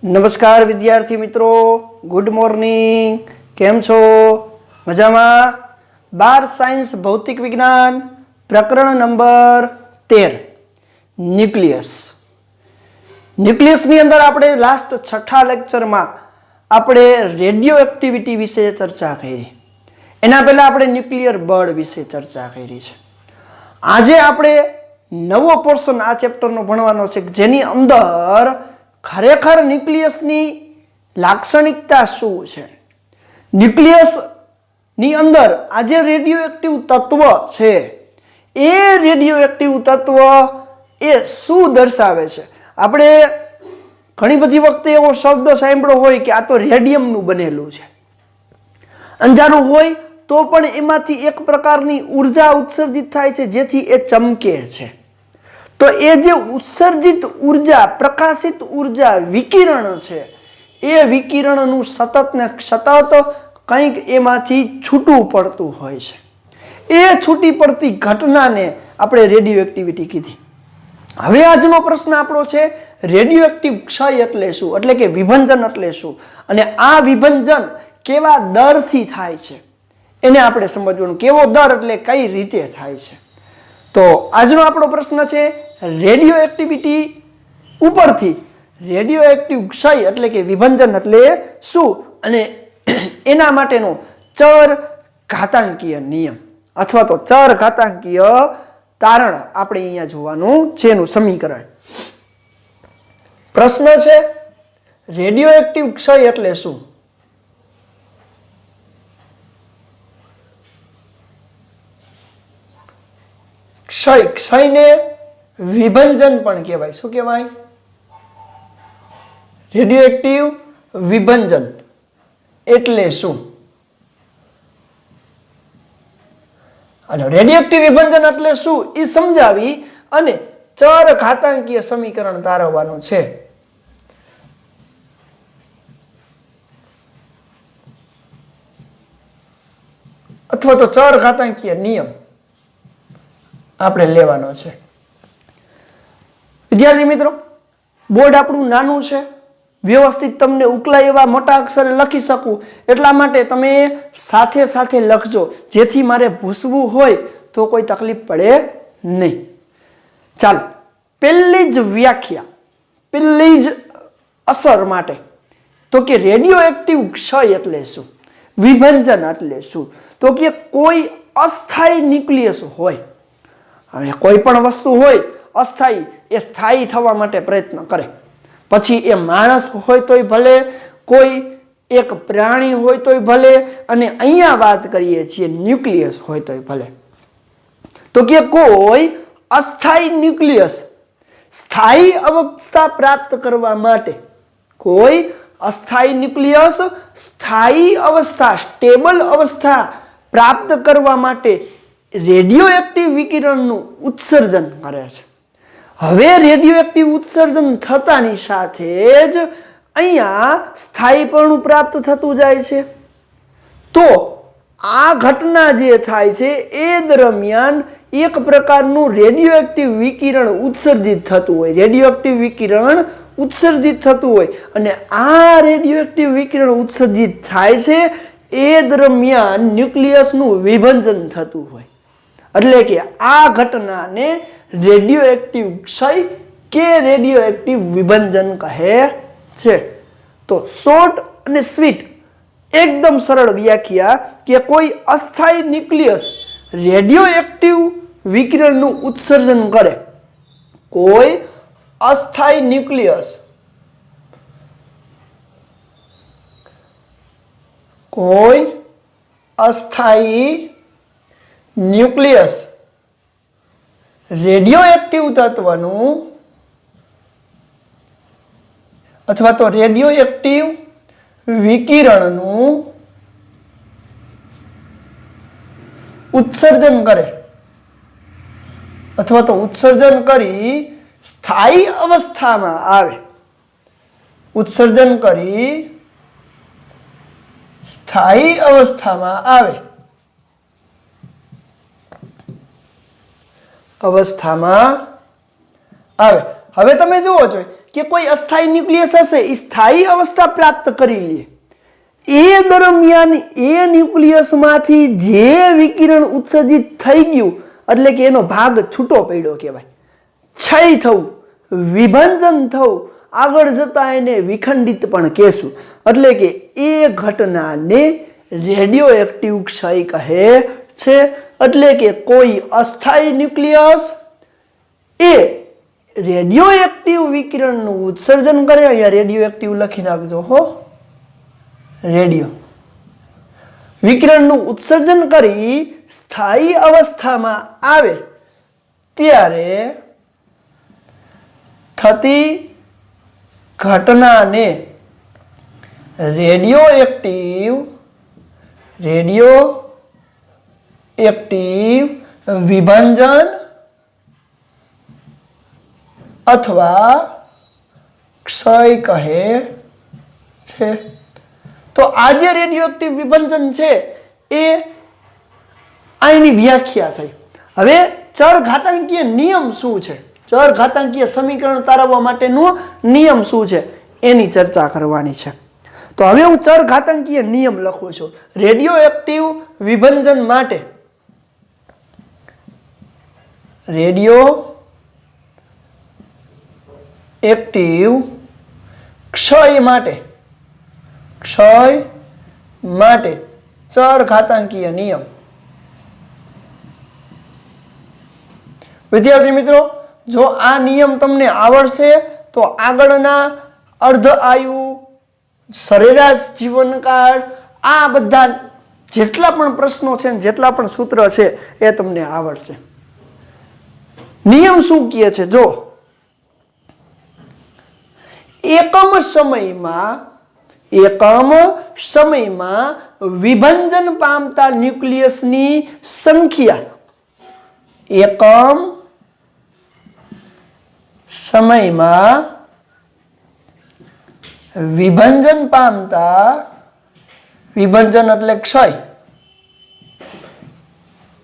नमस्कार विद्यार्थी मित्रों, गुड मॉर्निंग। केम छो? मजामा? 12 साइंस भौतिक विज्ञान प्रकरण नंबर 13 न्यूक्लियस। न्यूक्लियस ની અંદર આપણે લાસ્ટ છઠ્ઠા લેક્ચરમાં આપણે રેડિયો એક્ટિવિટી વિશે ચર્ચા કરી। એના પહેલા આપણે ન્યુક્લિયર બળ વિશે ચર્ચા કરી છે। આજે આપણે નવો પોર્શન આ ચેપ્ટરનો ભણવાનો છે જેની અંદર ખરેખર ન્યુક્લિયસની લાક્ષણિકતા શું છે, ન્યુક્લિયસ ની અંદર આ જે રેડિયો એક્ટિવ તત્વ છે એ રેડિયો એક્ટિવ તત્વ એ શું દર્શાવે છે। આપણે ઘણી બધી વખતે એવો શબ્દ સાંભળ્યો હોય કે આ તો રેડિયમનું બનેલું છે, અંજારું હોય તો પણ એમાંથી એક પ્રકારની ઉર્જા ઉત્સર્જિત થાય છે જેથી એ ચમકે છે। તો એ જે ઉત્સર્જિત ઉર્જા, પ્રકાશિત ઉર્જા, વિકિરણ છે એ વિકિરણનું સતત ને સતત કંઈક એમાંથી છૂટું પડતું હોય છે। એ છૂટી પડતી ઘટનાને આપણે રેડિયો એક્ટિવિટી કીધી। હવે આજનો પ્રશ્ન આપણો છે રેડિયો એક્ટિવ ક્ષય એટલે શું, એટલે કે વિભંજન એટલે શું, અને આ વિભંજન કેવા દરથી થાય છે એને આપણે સમજવાનું। કેવો દર એટલે કઈ રીતે થાય છે। તો આજનો આપણો પ્રશ્ન છે રેડિયો એક્ટિવિટી ઉપરથી રેડિયો એક્ટિવ ક્ષય એટલે કે વિભંજન એટલે શું, અને એના માટેનો ચર ઘાતાંકીય નિયમ અથવા તો ચર ઘાતાંકીય તારણ આપણે અહીંયા જોવાનું છે એનું સમીકરણ। પ્રશ્ન છે રેડિયો એક્ટિવ ક્ષય એટલે શું। ક્ષયને વિભંજન પણ કહેવાય। શું કહેવાય? રેડિયો એક્ટિવ વિભંજન એટલે શું? હાલો, રેડિયો એક્ટિવ વિભંજન એટલે શું એ સમજાવી અને ચર ઘાતાંકીય સમીકરણ તારવવાનું છે। અથવા તો ચર ઘાતાંકીય નિયમ આપણે લેવાનો છે। વિદ્યાર્થી મિત્રો, બોર્ડ આપણું નાનું છે, વ્યવસ્થિત તમને ઉકલાય એવા મોટા અક્ષરે લખી શકું એટલા માટે તમે સાથે સાથે લખજો જેથી મારે ભૂસવું હોય તો કોઈ તકલીફ પડે નહીં। ચાલો, પહેલી જ વ્યાખ્યા, પહેલી જ અસર માટે તો કે રેડિયો એક્ટિવ ક્ષય એટલે શું, વિભંજન એટલે શું, તો કે કોઈ અસ્થાયી ન્યુક્લિયસ હોય, હવે કોઈ પણ વસ્તુ હોય અસ્થાયી, એ સ્થાયી થવા માટે પ્રયત્ન કરે, પછી એ માણસ હોય તોય ભલે, કોઈ એક પ્રાણી હોય તોય ભલે, અને અહીંયા વાત કરીએ છીએ ન્યુક્લિયસ હોય તોય ભલે। તો કે કોઈ અસ્થાયી ન્યુક્લિયસ સ્થાયી અવસ્થા પ્રાપ્ત કરવા માટે, કોઈ અસ્થાયી ન્યુક્લિયસ સ્થાયી અવસ્થા, સ્ટેબલ અવસ્થા પ્રાપ્ત કરવા માટે રેડિયો એક્ટિવ વિકિરણનું ઉત્સર્જન કરે છે। હવે રેડિયો એક્ટિવ ઉત્સર્જન થતાની સાથે જ અહીંયા સ્થાયીપણું પ્રાપ્ત થતું જાય છે। તો આ ઘટના જે થાય છે એ દરમિયાન એક પ્રકારનું રેડિયો એક્ટિવ વિકિરણ ઉત્સર્જિત થતું હોય, રેડિયો એક્ટિવ વિકિરણ ઉત્સર્જિત થતું હોય, અને આ રેડિયો એક્ટિવ વિકિરણ ઉત્સર્જિત થાય છે એ દરમિયાન ન્યુક્લિયસનું વિભંજન થતું હોય, એટલે કે આ ઘટનાને રેડિયો એક્ટિવ ક્ષય કે રેડિયો એક્ટિવ વિભંજન કહે છે। તો શોર્ટ અને સ્વીટ એકદમ સરળ વ્યાખ્યા કે કોઈ અસ્થાયી ન્યુક્લિયસ રેડિયો એક્ટિવ વિકિરણનું ઉત્સર્જન કરે, કોઈ અસ્થાયી ન્યુક્લિયસ, કોઈ અસ્થાયી ન્યુક્લિયસ રેડિયો એક્ટિવ તત્વનું અથવા તો રેડિયો એક્ટિવ વિકિરણનું ઉત્સર્જન કરે અથવા તો ઉત્સર્જન કરી સ્થાયી અવસ્થામાં આવે, ઉત્સર્જન કરી સ્થાયી અવસ્થામાં આવે, અવસ્થામાં આવે। હવે તમે જુઓ છો કે કોઈ અસ્થાયી ન્યુક્લિયસ હશે એ સ્થાયી અવસ્થા પ્રાપ્ત કરી લે, એ દરમિયાન એ ન્યુક્લિયસમાંથી જે વિકિરણ ઉત્સર્જિત થઈ ગયું એટલે કે એનો ભાગ છૂટો પડ્યો કહેવાય, ક્ષય થવું, વિભંજન થવું, આગળ જતા એને વિખંડિત પણ કહેશું, એટલે કે એ ઘટનાને રેડિયો એક્ટિવ ક્ષય કહે છે। એટલે કે કોઈ અસ્થાયી ન્યુક્લિયસ એ રેડિયો એક્ટિવ વિકિરણનું ઉત્સર્જન કરે, અહીંયા રેડિયો એક્ટિવ લખી નાખજો હો, રેડિયો વિકિરણનું ઉત્સર્જન કરી સ્થાયી અવસ્થામાં આવે ત્યારે થતી ઘટનાને રેડિયો એક્ટિવ વિભંજન અથવા ક્ષય કહે છે। તો આ જે રેડિયો એક્ટિવ વિભંજન છે એ આની વ્યાખ્યા થઈ। હવે ચરઘાતાંકીય નિયમ શું છે, ચરઘાતાંકીય સમીકરણ તારવવા માટેનો નિયમ શું છે એની ચર્ચા કરવાની છે। તો હવે હું ચરઘાતાંકીય નિયમ લખું છું રેડિયો એક્ટિવ વિભંજન માટે, રેડિયો એક્ટિવ ક્ષય માટે ચરઘાતાંકીય નિયમ। વિદ્યાર્થી મિત્રો, જો આ નિયમ તમને આવડશે તો આગળના અર્ધ આયુ, સરેરાશ જીવનકાળ, આ બધા જેટલા પણ પ્રશ્નો છે, જેટલા પણ સૂત્ર છે એ તમને આવડશે। નિયમ શું કહે છે, જો એકમ સમયમાં વિભંજન પામતા ન્યુક્લિયસની સંખ્યા, એકમ સમયમાં વિભંજન પામતા, વિભંજન એટલે ક્ષય,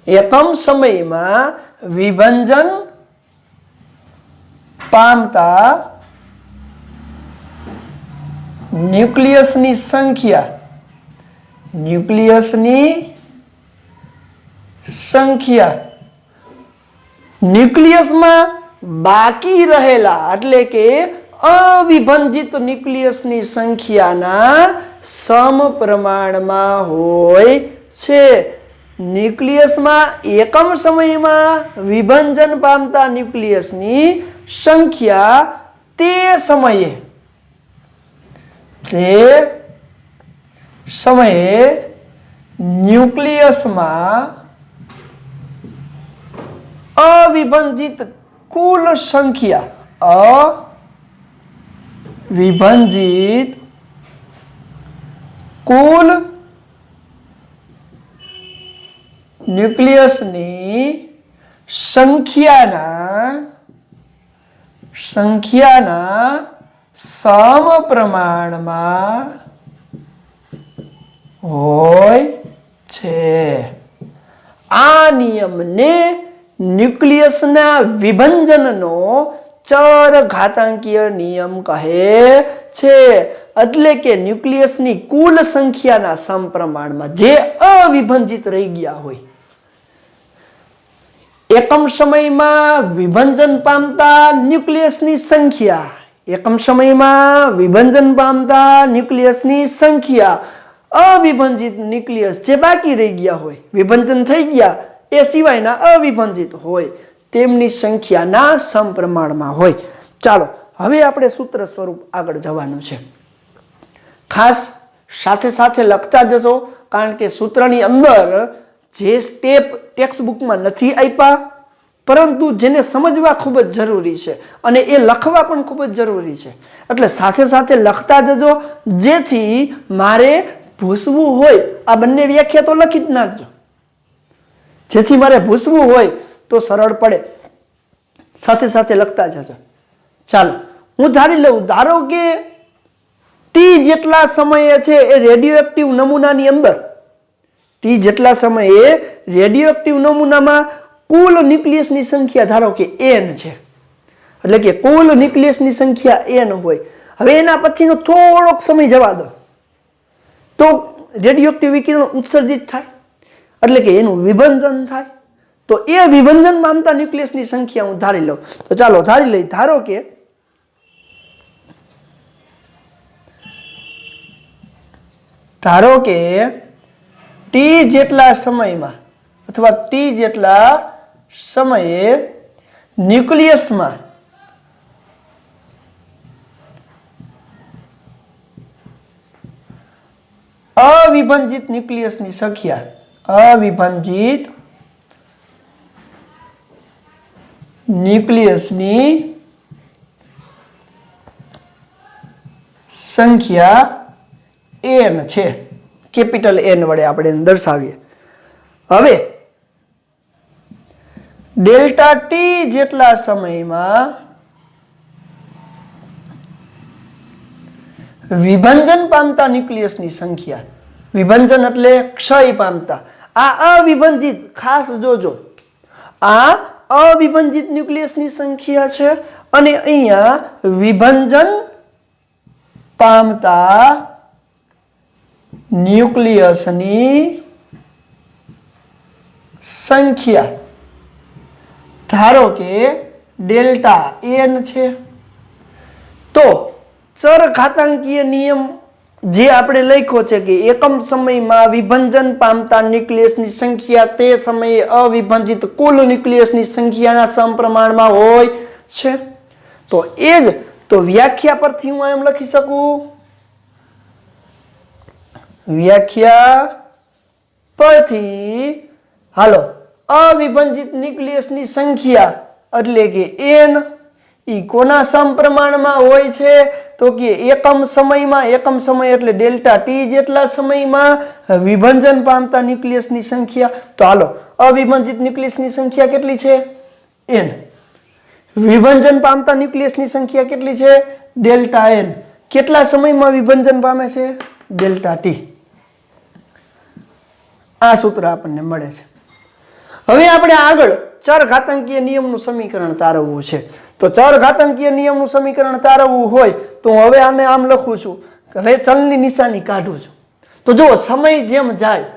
એકમ સમયમાં વિભંજન પામતા ન્યુક્લિયસની સંખ્યા, ન્યુક્લિયસમાં બાકી રહેલા એટલે કે અવિભંજિત ન્યુક્લિયસની સંખ્યાના સમપ્રમાણમાં હોય છે। ન્યુક્લિયસમાં એકમ સમયમાં વિભંજન પામતા ન્યુક્લિયસની સંખ્યા તે સમયે ન્યુક્લિયસમાં અવિભંજિત કુલ સંખ્યા, અવિભંજિત કુલ ન્યુક્લિયસની સંખ્યાના સમપ્રમાણમાં હોય છે। આ નિયમને ન્યુક્લિયસના વિભંજનનો ચરઘાતાંકીય નિયમ કહે છે। એટલે કે ન્યુક્લિયસની કુલ સંખ્યાના સમપ્રમાણમાં જે અવિભંજિત રહી ગયા હોય, એકમ સમયમાં વિભંજન પામતા ન્યુક્લિયસની સંખ્યા, એકમ સમયમાં વિભંજન પામતા ન્યુક્લિયસની સંખ્યા, અવિભંજિત ન્યુક્લિયસ જે બાકી રહી ગયા હોય, વિભંજન થઈ ગયા એ સિવાયના અવિભંજિત હોય તેમની સંખ્યાના સમપ્રમાણમાં હોય। ચાલો હવે આપણે સૂત્ર સ્વરૂપ આગળ જવાનું છે। ખાસ સાથે સાથે લખતા જશો, કારણ કે સૂત્રની અંદર જે સ્ટેપ ટેક્સ્ટ બુકમાં નથી આપ્યા પરંતુ જેને સમજવા ખૂબ જ જરૂરી છે અને એ લખવા પણ ખૂબ જ જરૂરી છે, એટલે સાથે સાથે લખતા જજો જેથી મારે ભૂસવું હોય, આ બંને વ્યાખ્યા તો લખી જ નાખજો, જેથી મારે ભૂસવું હોય તો સરળ પડે। સાથે સાથે લખતા જજો। ચાલો હું ધારી લઉં, ધારો કે ટી જેટલા સમયે છે એ રેડિયો એક્ટિવ નમૂનાની અંદર, ટી જેટલા સમયે રેડિયો એક્ટિવ નમૂનામાં કુલ ન્યુક્લિયસની સંખ્યા ધારો કે n છે, એટલે કે કુલ ન્યુક્લિયસની સંખ્યા n હોય. હવે એના પછીનો થોડોક સમય જવા દો તો રેડિયોએક્ટિવ વિકિરણ ઉત્સર્જિત થાય એટલે કે એનું વિભંજન થાય. તો એ વિભંજન પામતા ન્યુક્લિયસની સંખ્યા હું ધારી લઉં. તો ચાલો ધારી લઈ. ધારો કે t જેટલા સમયમાં અથવા t જેટલા સમયે ન્યુક્લિયસમાં અવિભંજિત ન્યુક્લિયસની સંખ્યા n છે. કેપિટલ n વડે આપણે એને દર્શાવીએ. હવે ડેલ્ટા ટી જેટલા સમયમાં વિભંજન પામતા ન્યુક્લિયસની સંખ્યા, વિભંજન એટલે ક્ષય પામતા, આ અવિભંજિત, ખાસ જોજો, આ અવિભંજિત ન્યુક્લિયસની સંખ્યા છે અને અહીંયા વિભંજન પામતા ન્યુક્લિયસની સંખ્યા ધારો કે ડેલ્ટા n છે. તો ચરઘાતાંકીય નિયમ જે આપણે લખ્યો છે કે એકમ સમયમાં વિભંજન પામતા ન્યુક્લિયસની સંખ્યા તે સમયે અવિભંજિત કુલ ન્યુક્લિયસની સંખ્યાના સમપ્રમાણમાં હોય છે. તો એ જ તો વ્યાખ્યા પરથી હું એમ લખી શકું, વ્યાખ્યા પરથી હાલો અવિભંજિત ન્યુક્લિયસની સંખ્યા એટલે કે n ઈ કોના સમપ્રમાણમાં હોય છે? તો કે એકમ સમય એટલે ડેલ્ટા ટી જેટલા સમયમાં વિભંજન પામતા ન્યુક્લિયસની સંખ્યા. તો હાલો અવિભંજિત ન્યુક્લિયસની સંખ્યા કેટલી છે? n. વિભંજન પામતા ન્યુક્લિયસની સંખ્યા કેટલી છે? Delta n. કેટલા સમયમાં વિભંજન પામે છે? Delta T. આ સૂત્ર આપણને મળે છે. હવે આપણે આગળ ચરઘાતાંકીય નિયમનું સમીકરણ તારવવું છે. તો ચરઘાતાંકીય નિયમનું સમીકરણ તારવવું હોય તો હવે આને આમ લખું છું, હવે ચલની નિશાની કાઢું છું. તો જો સમય જેમ જાય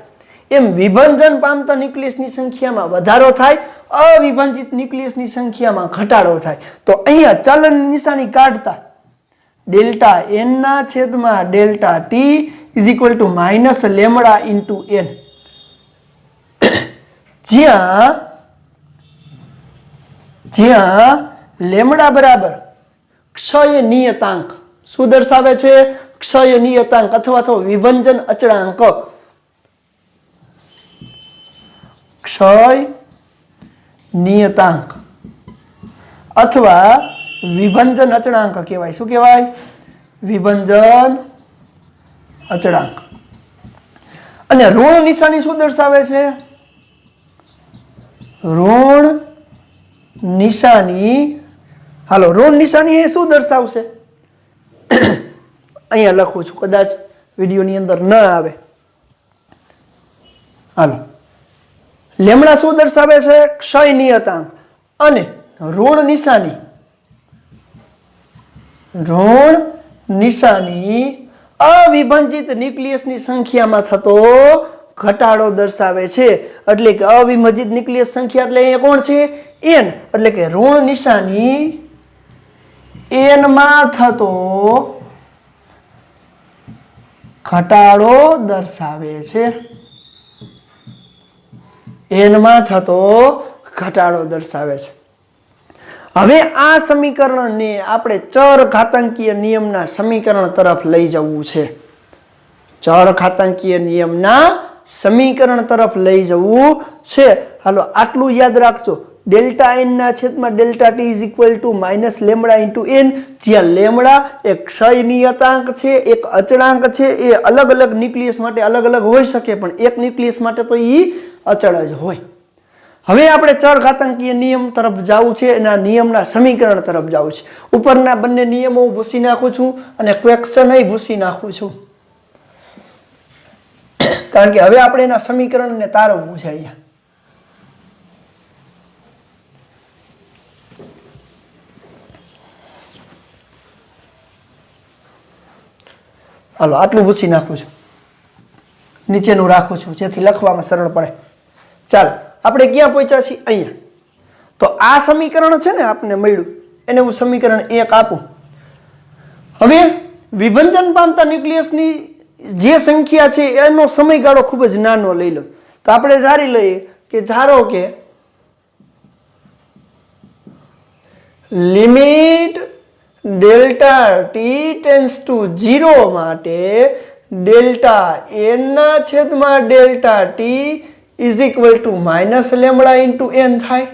એમ વિભંજન પામતા ન્યુક્લિયસની સંખ્યામાં વધારો થાય, અવિભંજિત ન્યુક્લિયસની સંખ્યામાં ઘટાડો થાય. તો અહીંયા ચલની નિશાની કાઢતા ડેલ્ટા n ના છેદમાં delta T is equal two minus lambda into n, જ્યાં લેમડા બરાબર ક્ષય નિયતાંક. શું દર્શાવે છે? ક્ષય નિયતાંક અથવા તો વિભંજન અચળાંક. ક્ષય નિયતાંક અથવા વિભંજન અચળાંક કહેવાય. શું કહેવાય? વિભંજન અચળાંક. અને ઋણ નિશાની શું દર્શાવે છે? ઋણ નિશાની, હાલો ઋણ નિશાની એ શું દર્શાવશે? અહીંયા લખું છું, કદાચ વિડીયોની અંદર ન આવે. હાલો, લેમડા શું દર્શાવે છે? ક્ષય નિયતાંક. અને ઋણ નિશાની અવિભંજિત ન્યુક્લિયસની સંખ્યામાં થતો ઘટાડો દર્શાવે છે. એટલે કે અવિભંજિત ન્યુક્લિયસ સંખ્યા એટલે અહીંયા કોણ છે? n. એટલે કે ઋણ નિશાની n માં થતો ઘટાડો દર્શાવે છે. n માં થતો ઘટાડો દર્શાવે છે. હવે આ સમીકરણને આપણે ચરઘાતાંકીય નિયમના સમીકરણ તરફ લઈ જવું છે. ચરઘાતાંકીય નિયમના સમીકરણ તરફ લઈ જવું છે. હાલો આટલું યાદ રાખજો, ડેલ્ટા n ના છેદમાં delta T is equal two minus lambda into n, જ્યાં લેમડા એક ક્ષય નિયતાંક છે, એક અચળાંક છે. એ અલગ અલગ ન્યુક્લિયસ માટે અલગ અલગ હોઈ શકે, પણ એક ન્યુક્લિયસ માટે તો એ અચળ જ હોય. હવે આપણે ચરઘાતાંકીય નિયમ તરફ જવું છે, એના નિયમના સમીકરણ તરફ જવું છે. ઉપરના બંને નિયમો હું ભૂસી નાખું છું અને ક્વેશ્ચન ભૂસી નાખું છું, કારણ કે હવે આપણે એના સમીકરણને તારવવું છે. અહીંયા હાલો આટલું ભૂસી નાખું છું, નીચેનું રાખું છું જેથી લખવામાં સરળ પડે. ચાલો આપણે ક્યાં પહોંચ્યા છીએ? અહીંયા. તો આ સમીકરણ છે ને આપને મળ્યું, એને હું સમીકરણ 1 આપું. હવે વિભંજન પામતા ન્યુક્લિયસની જે સંખ્યા છે એનો સમયગાળો ખૂબ જ નાનો લઈ લો. તો આપણે ધારી લઈએ કે ધારો કે limit delta T tends to 0 માટે ડેલ્ટા n ના છેદમાં delta T is equal two minus lambda into n થાય.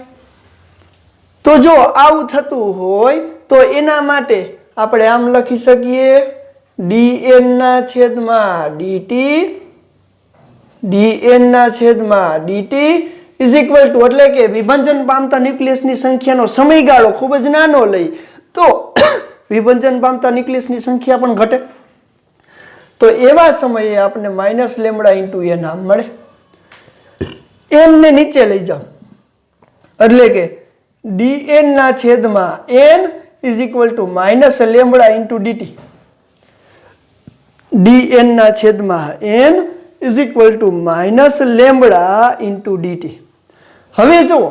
તો જો આવું થતું હોય તો એના માટે આપણે આમ લખી શકીએ dn ના છેદમાં dt ઇઝ ઇક્વલ ટુ, એટલે કે વિભંજન પામતા ન્યુક્લિયસની સંખ્યાનો સમયગાળો ખૂબ જ નાનો લઈ તો વિભંજન પામતા ન્યુક્લિયસની સંખ્યા પણ ઘટે. તો એવા સમયે આપણે માઇનસ લેમ્બડા ઇન્ટુ n આમ મળે. n ને નીચે લઈ જાઓ એટલે કે dn ના છેદમાં n is equal two minus lambda into dt. dn ના છેદમાં n is equal two minus lambda into dt. હવે જુઓ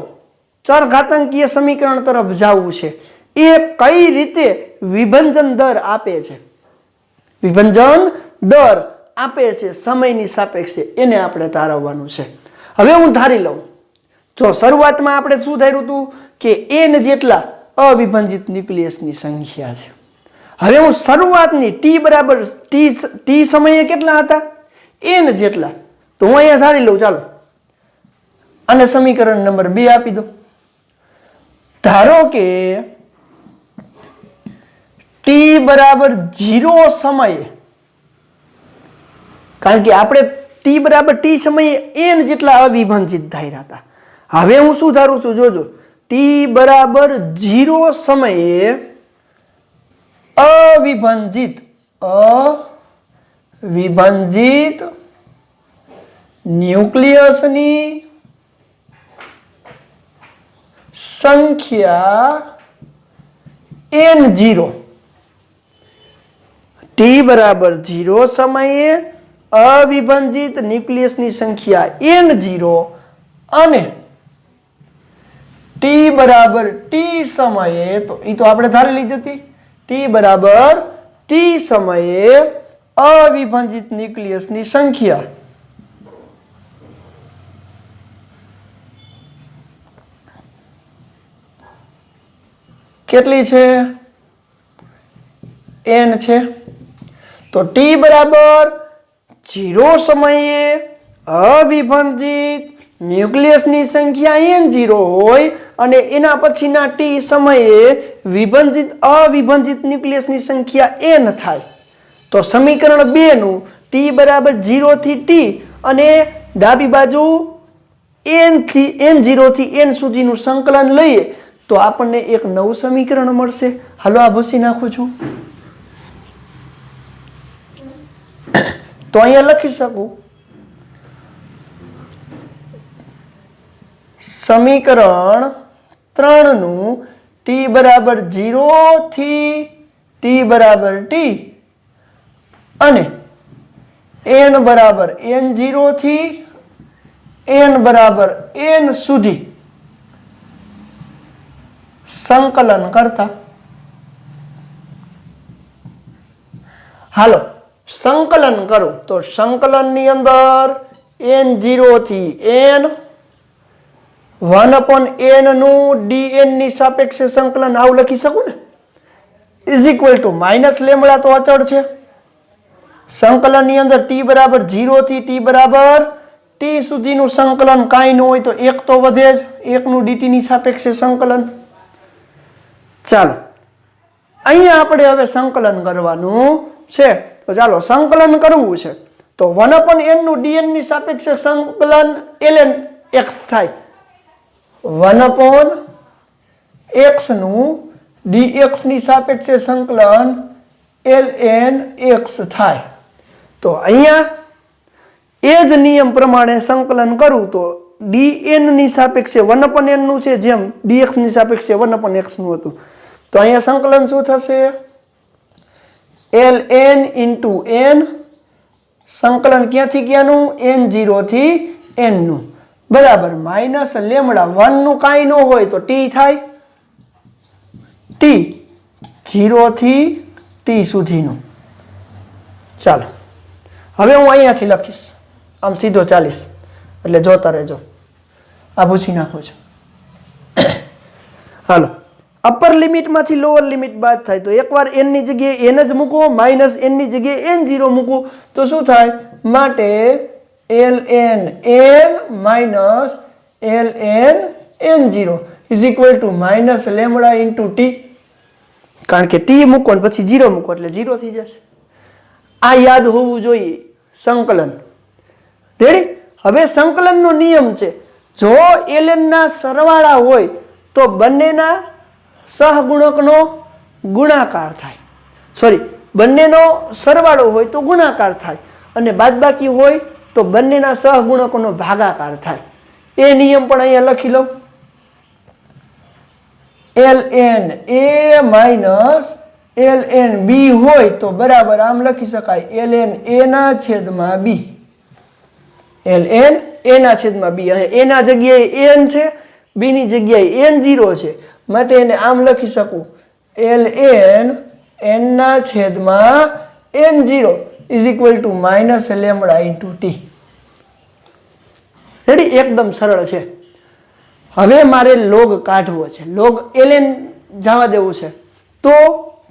ચરઘાતાંકીય સમીકરણ તરફ જવું છે. એ કઈ રીતે વિભંજન દર આપે છે, વિભંજન દર આપે છે સમયની સાપેક્ષે, એને આપણે તારવવાનું છે. હવે હું ધારી લઉં, જો શરૂઆતમાં આપણે શું ધાર્યું હતું કે n જેટલા અવિભંજિત ન્યુક્લિયસની સંખ્યા છે. હવે હું શરૂઆતની t સમયે કેટલા હતા? n જેટલા. તો હું અહીંયા ધારી લઉં, ચાલો અને સમીકરણ નંબર 2 આપી દો. ધારો કે t બરાબર 0 સમયે, કારણ કે આપણે t બરાબર t સમયે n જેટલા અવિભંજિત ધાર્યા હતા. હવે હું શું ધારું છું જોજો, t બરાબર 0 સમયે અવિભંજિત ન્યુક્લિયસની સંખ્યા n0. t બરાબર 0 સમયે અવિભંજિત ન્યુક્લિયસની સંખ્યા n0 અને t બરાબર t સમયે, તો એ તો આપણે ધારી લીધી હતી, t બરાબર t સમયે અવિભંજિત ન્યુક્લિયસની સંખ્યા કેટલી છે? n છે. તો t બરાબર 0 સમયે અવિભંજિત ન્યુક્લિયસની સંખ્યા n0 હોય અને એના પછીના t સમયે અવિભંજિત ન્યુક્લિયસની સંખ્યા n થાય. તો સમીકરણ 2 નું t બરાબર 0 થી t અને ડાબી બાજુ n0 થી n સુધીનું સંકલન લઈએ તો આપણને એક નવું સમીકરણ મળશે. હાલો આ ભૂસી નાખું છું. તો અહીંયા લખી શકું સમીકરણ 3 નું t બરાબર 0 થી t બરાબર t અને n બરાબર n0 થી n બરાબર n સુધી સંકલન કરતા. હાલો સંકલન કરું તો સંકલનની અંદર n0 થી n 1/n નું dn ની સાપેક્ષે સંકલન આવું લખી શકું ને, is equal two minus lambda તો અચળ છે. સંકલનની અંદર t બરાબર 0 થી t બરાબર t સુધીનું સંકલન કાંઈ ન હોય તો 1 તો વધે જ, 1 નું dt ની સાપેક્ષે સંકલન. ચાલો અહીંયા આપણે હવે સંકલન કરવાનું છે. તો ચાલો સંકલન કરવું છે તો 1/n નું dn ની સાપેક્ષે સંકલન ln x થાય. 1/x નું dx ની સાપેક્ષે સંકલન ln x થાય. તો અહીંયા એ જ નિયમ પ્રમાણે સંકલન કરું તો dn ની સાપેક્ષે 1/n નું છે, જેમ dx ની સાપેક્ષે 1/x નું હતું. તો અહીંયા સંકલન શું થશે? ln ઇન્ટુ n સંકલન ક્યાંથી ક્યાંનું n0 થી n નું બરાબર માઇનસ લેમડા 1 નું કાંઈ ન હોય તો t થાય t 0 થી t સુધીનું ચાલો હવે હું અહીંયાથી લખીશ આમ સીધો 40 એટલે જોતા રહેજો આ પૂછી નાખું છું હાલો અપર લિમિટમાંથી લોઅર લિમિટ બાદ થાય તો એકવાર n ની જગ્યાએ n જ મૂકો માઇનસ n ની જગ્યાએ n0 મૂકો તો શું થાય માટે ln n minus ln n0 is equal two minus lambda into t કારણ કે t મૂકો ને પછી 0 મૂકો એટલે 0 થઈ જશે આ યાદ હોવું જોઈએ સંકલન રેડી હવે સંકલનનો નિયમ છે જો ln ના સરવાળા હોય તો બંનેના સહગુણકનો ગુણાકાર થાય સોરી બંનેનો સરવાળો હોય તો ગુણાકાર થાય અને બાદબાકી હોય તો બંનેના સહગુણકોનો ભાગાકાર થાય એ નિયમ પણ અહીંયા લખી લઉં ln a minus ln b હોય તો બરાબર આમ લખી શકાય ln a ના છેદમાં b ln a ના છેદમાં b અહીં a ના જગ્યાએ n છે b ની જગ્યાએ n0 છે માટે એને આમ લખી શકું ln n ના છેદમાં n0 is equal two minus lambda into t ready એકદમ સરળ છે હવે મારે લોગ કાઢવો છે લોગ ln જવા દેવું છે તો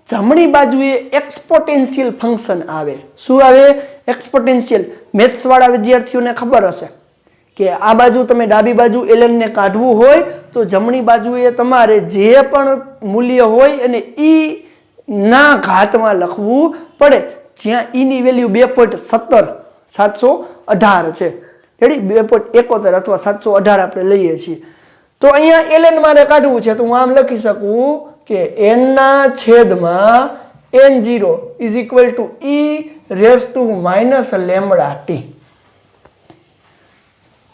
જમણી બાજુએ એક્સપોટેન્શિયલ ફંક્શન આવે શું આવે એક્સપોટેન્શિયલ મેથ્સ વાળા વિદ્યાર્થીઓને ખબર હશે કે આ બાજુ તમે ડાબી બાજુ ln ને કાઢવું હોય તો જમણી બાજુએ તમારે જે પણ મૂલ્ય હોય અને e ના ઘાતમાં લખવું પડે જ્યાં e ની વેલ્યુ 2.17 છે રેડી 2.71 અથવા 718 આપણે લઈએ છીએ તો અહીંયા ln મારે કાઢવું છે તો હું આમ લખી શકું કે n ના છેદમાં n0 is equal to e raise to minus lambda t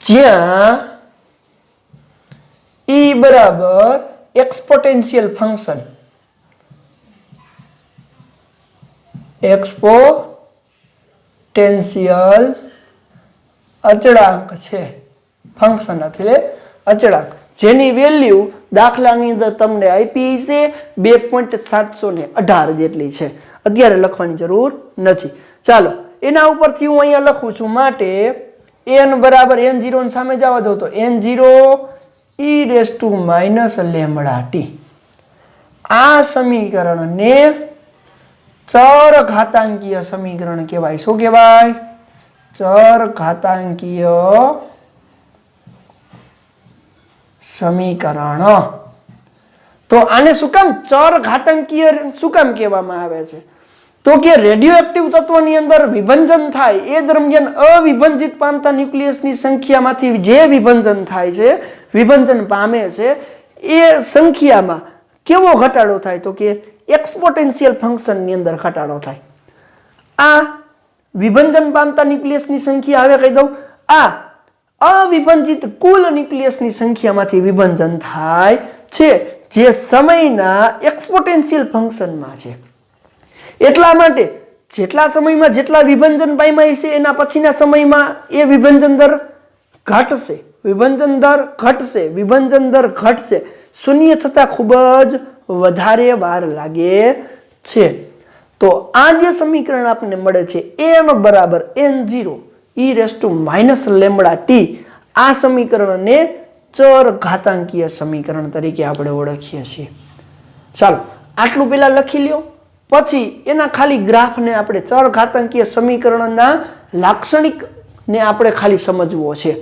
જ્યાં e બરાબર એક્સપોટેન્શિયલ ફંક્શન એક્સપોટેન્શિયલ અચળાંક છે ફંક્શન એટલે અચળાંક જેની વેલ્યુ દાખલાની અંદર તમને આપી છે 2.718 જેટલી છે અત્યારે લખવાની જરૂર નથી ચાલો એના ઉપરથી હું અહીંયા લખું છું માટે n બરાબર n0 ની સામે જવા દો તો n0 e raise to minus lambda t આ સમીકરણને ચર ઘાતાંકીય સમીકરણ કહેવાય શું કહેવાય ચર ઘાતાંકીય સમીકરણ તો આને શું કામ ચર ઘાતાંકીય શું કામ કહેવામાં આવે છે તો કે રેડિયોએક્ટિવ તત્વની અંદર વિભંજન થાય એ દરમિયાન અવિભંજિત પામતા ન્યુક્લિયસની સંખ્યામાંથી જે વિભંજન થાય છે વિભંજન પામે છે એ સંખ્યામાં કેવો ઘટાડો થાય તો કે એક્સપોટેન્શિયલ ફંક્શનની અંદર ઘટાડો થાય આ વિભંજન પામતા ન્યુક્લિયસની સંખ્યા હવે કહી દઉં આ અવિભંજિત કુલ ન્યુક્લિયસની સંખ્યામાંથી વિભંજન થાય છે જે સમયના એક્સપોટેન્શિયલ ફંક્શનમાં છે એટલા માટે જેટલા સમયમાં જેટલા વિભંજન પામ્યા છે એના પછીના સમયમાં એ વિભંજન દર ઘટશે વિભંજન દર ઘટશે શૂન્ય થતા ખૂબ જ વધારે વાર લાગે છે તો આ જે સમીકરણ આપણને મળે છે n બરાબર n0 e raise to minus lambda t આ સમીકરણને ચર ઘાતાંકીય સમીકરણ તરીકે આપણે ઓળખીએ છીએ ચાલો આટલું પહેલા લખી લ્યો પછી એના ખાલી ગ્રાફને આપણે ચર ઘાતાંકીય સમીકરણના લાક્ષણિકને આપણે ખાલી સમજવો છે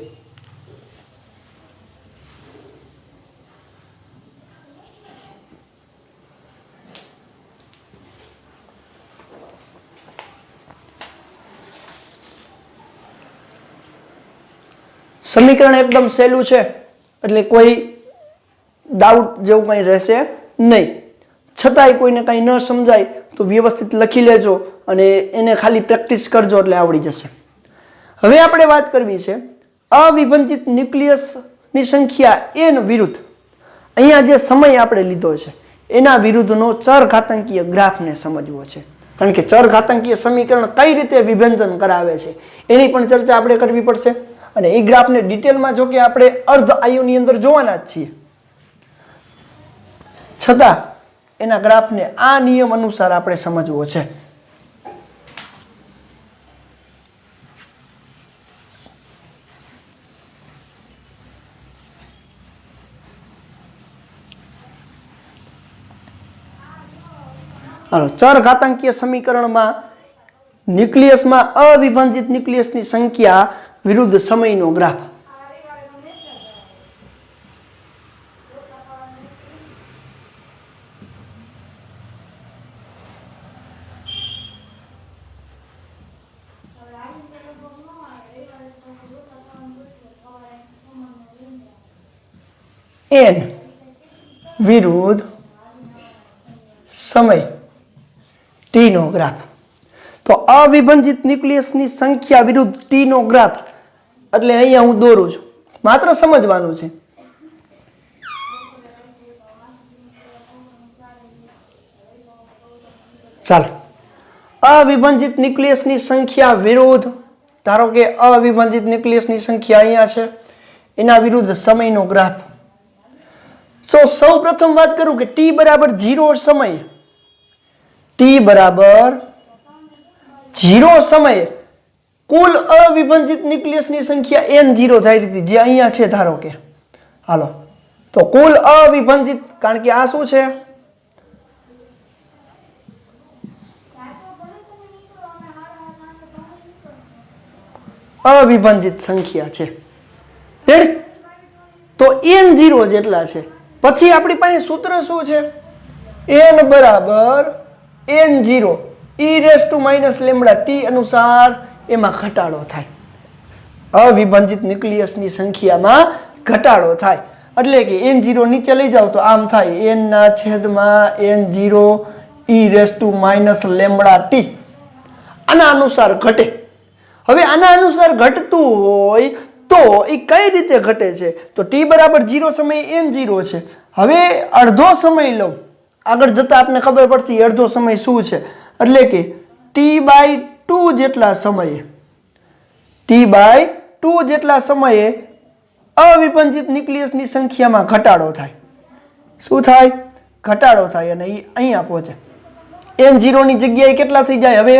સમીકરણ એકદમ સહેલું છે એટલે કોઈ ડાઉટ જેવું કંઈ રહેશે નહીં છતાંય કોઈને કંઈ ન સમજાય તો વ્યવસ્થિત લખી લેજો અને એને ખાલી પ્રેક્ટિસ કરજો એટલે આવડી જશે હવે આપણે વાત કરવી છે અવિભંજિત ન્યુક્લિયસની સંખ્યા n વિરુદ્ધ અહીંયા જે સમય આપણે લીધો છે એના વિરુદ્ધનો ચર ઘાતાંકીય ગ્રાફને સમજવો છે કારણ કે ચર ઘાતાંકીય સમીકરણ કઈ રીતે વિભંજન કરાવે છે એની પણ ચર્ચા આપણે કરવી પડશે અને એ ગ્રાફને ડિટેલમાં જો કે આપણે અર્ધ આયુની અંદર જોવાના જ છીએ, છતાં એના ગ્રાફને આ નિયમ અનુસાર આપણે સમજવો છે. હાલો, ચર ઘાતાંકીય સમીકરણમાં ન્યુક્લિયસમાં અવિભાજિત ન્યુક્લિયસની સંખ્યા વિરુદ્ધ સમયનો ગ્રાફ. n વિરુદ્ધ સમય t નો ગ્રાફ. તો અવિભાજિત ન્યુક્લિયસની સંખ્યા વિરુદ્ધ t નો ગ્રાફ એટલે અહીંયા હું દોરું છું, માત્ર સમજવાનું છે. ચાલો, અવિભાજિત ન્યુક્લિયસની સંખ્યા વિરુદ્ધ, ધારો કે અવિભાજિત ન્યુક્લિયસની સંખ્યા અહીંયા છે, એના વિરુદ્ધ સમયનો ગ્રાફ. તો સૌ પ્રથમ વાત કરું કે t બરાબર 0 સમય, t બરાબર 0 સમયે કુલ અવિભાજિત ન્યુક્લિયસની સંખ્યા n0 થઈ હતી, જે અહીંયા છે ધારો કે. હાલો, તો કુલ અવિભાજિત, કારણ કે આ શું છે, અવિભાજિત સંખ્યા છે. રેડી? તો n0 જેટલા છે. પછી આપણી પાસે સૂત્ર શું છે, n બરાબર n0 e⁻λt અનુસાર એમાં ઘટાડો થાય, અવિભાજિત ન્યુક્લિયસની સંખ્યામાં ઘટાડો થાય. એટલે કે n0 નીચે લઈ જાવ તો આમ થાય n/n0 e⁻λt. આના અનુસાર ઘટે. હવે આના અનુસાર ઘટતું હોય તો એ કઈ રીતે ઘટે છે, તો t બરાબર 0 સમયે n0 છે. હવે અડધો સમય લઉં, આગળ જતા આપને ખબર પડતી અડધો સમય શું છે. એટલે કે t/2 જેટલા સમયે, t/2 જેટલા સમયે અવિભાજિત ન્યુક્લિયસની સંખ્યામાં ઘટાડો થાય. શું થાય? ઘટાડો થાય અને એ અહીંયા પહોંચે. n0 ની જગ્યાએ કેટલા થઈ જાય? હવે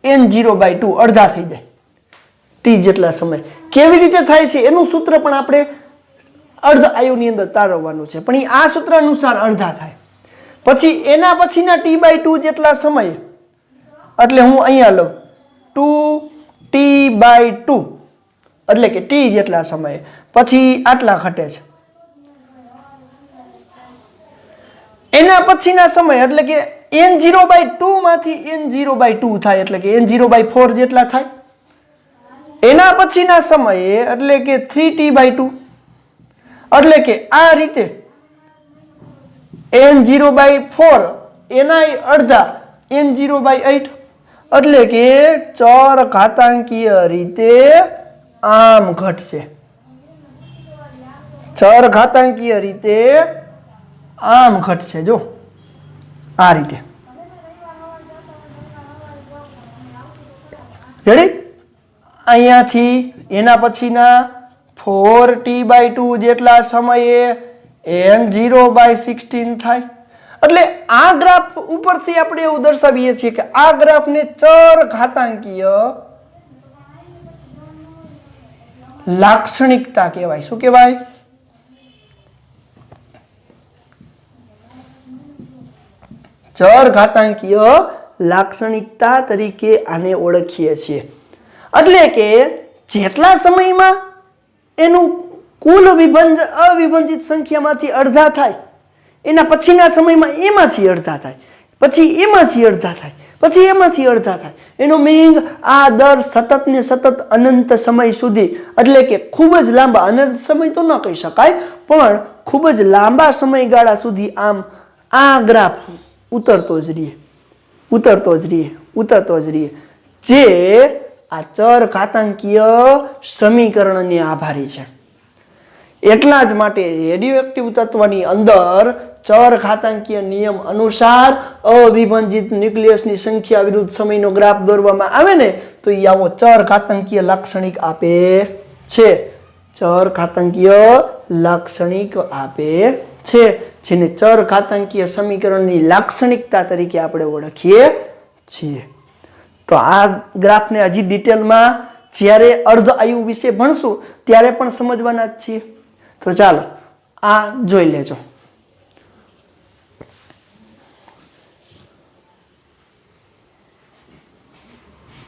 n0/2 અડધા થઈ જાય t જેટલા સમય. કેવી રીતે થાય છે એનું સૂત્ર પણ આપણે અર્ધ આયુની અંદર તારવવાનું છે, પણ એ આ સૂત્ર અનુસાર અડધા થાય. પછી એના પછીના t/2 જેટલા સમય, એટલે હું અહીંયા લઉં 2t/2 એટલે કે t જેટલા સમયે પછી આટલા ઘટે છે. એના પછીના સમય એટલે કે n0/2 માંથી n0/2 થાય, એટલે કે n0/4 જેટલા થાય. એના પછીના સમયે એટલે કે 3t/2 એટલે કે આ રીતે n0/4 એના અડધા n0/8 એટલે કે ચર ઘાતાંકીય રીતે આમ ઘટશે. ચર ઘાતાંકીય રીતે આમ ઘટશે. જો આ રીતે. રેડી? અહીંયાથી એના પછીના 4t/2 જેટલા સમયે n0/16 થાય. એટલે આ ગ્રાફ ઉપરથી આપણે એવું દર્શાવીએ છીએ કે આ ગ્રાફને ચર ઘાતાંકીય લાક્ષણિકતા કહેવાય. શું કહેવાય? ચર ઘાતાંકીય લાક્ષણિકતા તરીકે આને ઓળખીએ છીએ. એટલે કે જેટલા સમયમાં એનું કુલ અવિભાજિત સંખ્યામાંથી અડધા થાય, એના પછીના સમયમાં એમાંથી અડધા થાય, પછી એમાંથી અડધા થાય, પછી એમાંથી અડધા થાય. એનો મીનિંગ આ દર સતત ને સતત અનંત સમય સુધી, એટલે કે ખૂબ જ લાંબા, અનંત સમય તો ન કહી શકાય, પણ ખૂબ જ લાંબા સમયગાળા સુધી આમ આ ગ્રાફ ઉતરતો જ રહીએ, ઉતરતો જ રહીએ, ઉતરતો જ રહીએ, જે આ ચર ઘાતાંકીય સમીકરણને આભારી છે. એટલા જ માટે રેડિયોએક્ટિવ તત્વની અંદર ચર ઘાતાંકીય નિયમ અનુસાર અવિભાજિત ન્યુક્લિયસની સંખ્યા વિરુદ્ધ સમયનો ગ્રાફ દોરવામાં આવે ને તો એ આવો ચર ઘાતાંકીય લાક્ષણિક આપે છે. ચર ઘાતાંકીય લાક્ષણિક આપે છે, જેને ચર ઘાતાંકીય સમીકરણની લાક્ષણિકતા તરીકે આપણે ઓળખીએ છીએ. તો આ ગ્રાફને હજી ડિટેલમાં જ્યારે અર્ધ આયુ વિશે ભણશું ત્યારે પણ સમજવાના જ છીએ. તો ચાલો આ જોઈ લેજો.